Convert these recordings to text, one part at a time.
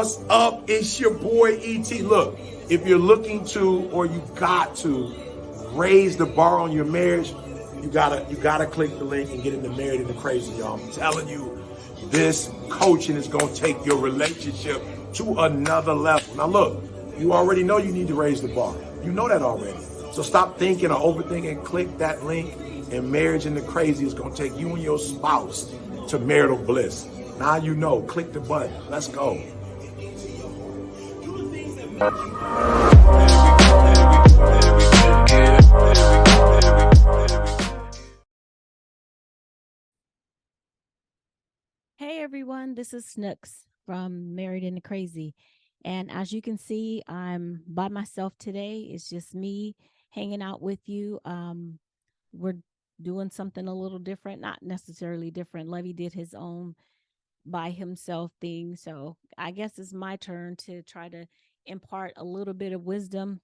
What's up? It's your boy ET. Look, if you're looking to or you got to raise the bar on your marriage, you gotta click the link and get into Married into Crazy, y'all. I'm telling you, this coaching is gonna take your relationship to another level. Now look, you already know you need to raise the bar. You know that already. So stop thinking or overthinking. Click that link, and Marriage into Crazy is gonna take you and your spouse to marital bliss. Now you know. Click the button. Let's go. Hey everyone, this is Snooks from Married into Crazy. And as you can see, I'm by myself today. It's just me hanging out with you. We're doing something a little different, not necessarily different. Levy did his own by himself thing. So I guess it's my turn to try to impart a little bit of wisdom.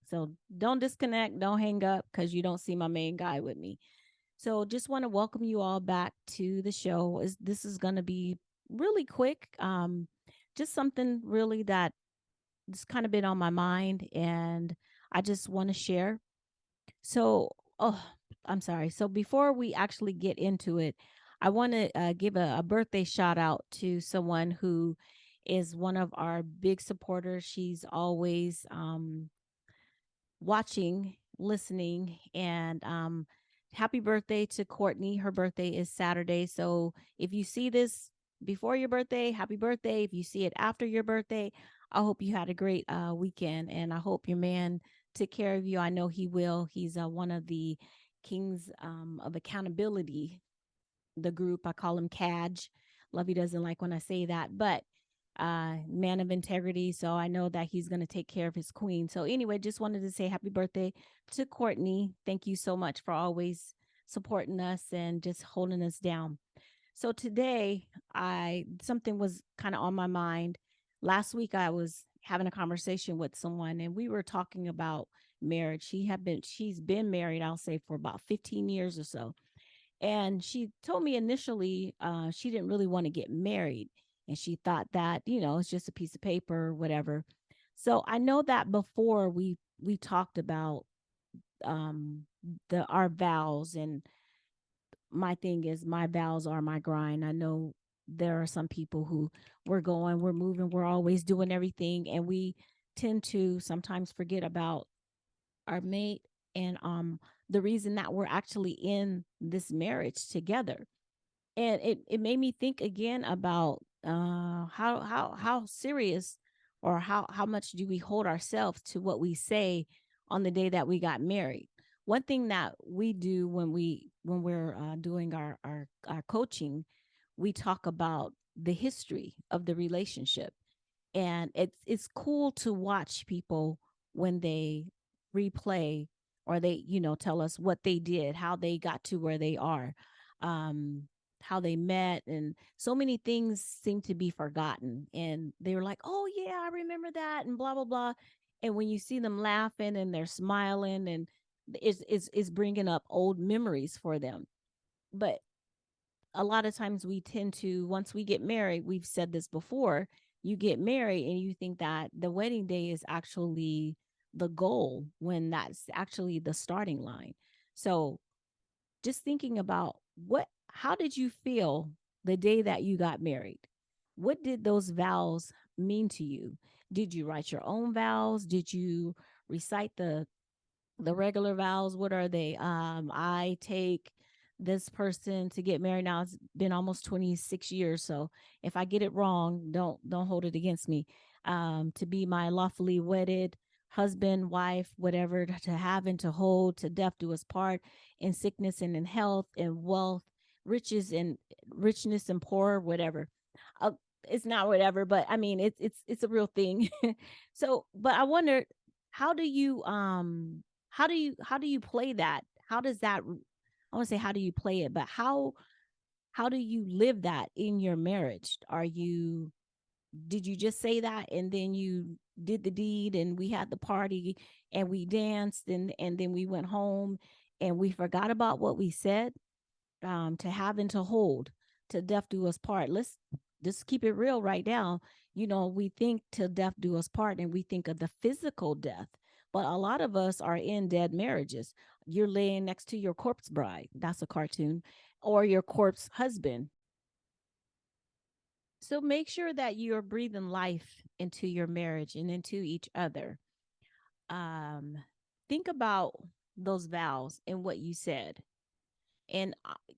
So don't disconnect, don't hang up because you don't see my main guy with me. So just want to welcome you all back to the show. This is going to be really quick. Just something really that has kind of been on my mind and I just want to share. So, oh, I'm sorry. So before we actually get into it, I want to give a birthday shout out to someone who is one of our big supporters. She's always watching, listening, and happy birthday to Courtney. Her birthday is Saturday. So if you see this before your birthday, happy birthday. If you see it after your birthday, I hope you had a great weekend, and I hope your man took care of you. I know he will. He's one of the kings of accountability, the group. I call him Cadge. Lovey doesn't like when I say that, but man of integrity. So I know that he's going to take care of his queen. So anyway, just wanted to say happy birthday to Courtney. Thank you so much for always supporting us and just holding us down. So today, I something was kind of on my mind. Last week I was having a conversation with someone and we were talking about marriage. She's been married, I'll say, for about 15 years or so. And she told me initially she didn't really want to get married. And she thought that, it's just a piece of paper or whatever. So I know that before we talked about um the our vows, and my thing is my vows are my grind. I know there are some people who we're moving, we're always doing everything, and we tend to sometimes forget about our mate and the reason that we're actually in this marriage together. And it made me think again about how serious, or how much do we hold ourselves to what we say on the day that we got married. One thing that we do when we're doing our coaching, we talk about the history of the relationship, and it's cool to watch people when they replay, or they tell us what they did, how they got to where they are, um how they met, and so many things seem to be forgotten, and they were like, oh yeah, I remember that, and blah blah blah. And when you see them laughing and they're smiling, and it's bringing up old memories for them. But a lot of times we tend to, once we get married, we've said this before, you get married and you think that the wedding day is actually the goal, when that's actually the starting line. So just thinking about, how did you feel the day that you got married? What did those vows mean to you? Did you write your own vows? Did you recite the regular vows? What are they? I take this person to get married. Now it's been almost 26 years, so if I get it wrong, don't hold it against me. To be my lawfully wedded husband, wife, whatever, to have and to hold, to death do us part, in sickness and in health, in wealth, riches and richness and poor, whatever. uh, it's not whatever, but I mean it's a real thing. So but I wonder, how do you how do you play that? How does that, I want to say, how do you play it, but how do you live that in your marriage? Did you just say that and then you did the deed, and we had the party and we danced, and then we went home and we forgot about what we said? To have and to hold, to death do us part. Let's just keep it real right now. We think till death do us part and we think of the physical death, but a lot of us are in dead marriages. You're laying next to your corpse bride. That's a cartoon. Or your corpse husband. So make sure that you're breathing life into your marriage and into each other. Um, think about those vows and what you said, and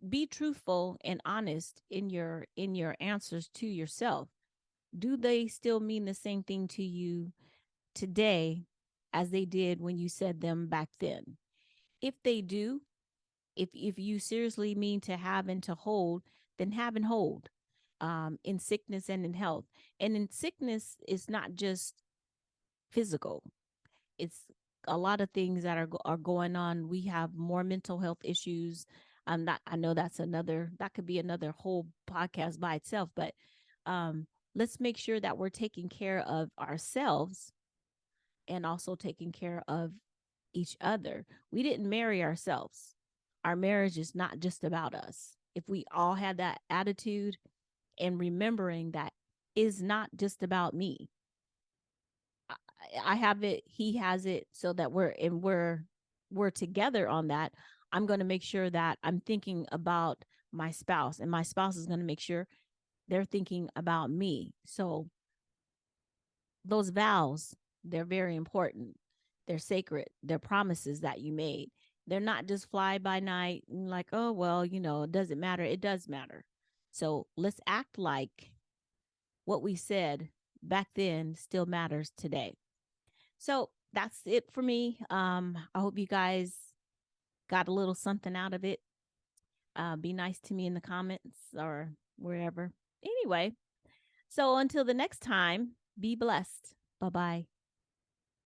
be truthful and honest in your answers to yourself. Do they still mean the same thing to you today as they did when you said them back then? If they do, if you seriously mean to have and to hold, then have and hold, in sickness and in health. And in sickness, it's not just physical. It's a lot of things that are going on. We have more mental health issues. Not I know that could be another whole podcast by itself, but um let's make sure that we're taking care of ourselves and also taking care of each other. We didn't marry ourselves. Our marriage is not just about us. If we all had that attitude and remembering that is not just about me. I have it, he has it, so that we're together on that. I'm going to make sure that I'm thinking about my spouse, and my spouse is going to make sure they're thinking about me. So those vows, they're very important. They're sacred. They're promises that you made. They're not just fly by night and like, oh, well, it doesn't matter. It does matter. So let's act like what we said back then still matters today. So that's it for me. I hope you guys got a little something out of it. Be nice to me in the comments or wherever. Anyway, so until the next time, be blessed. Bye bye.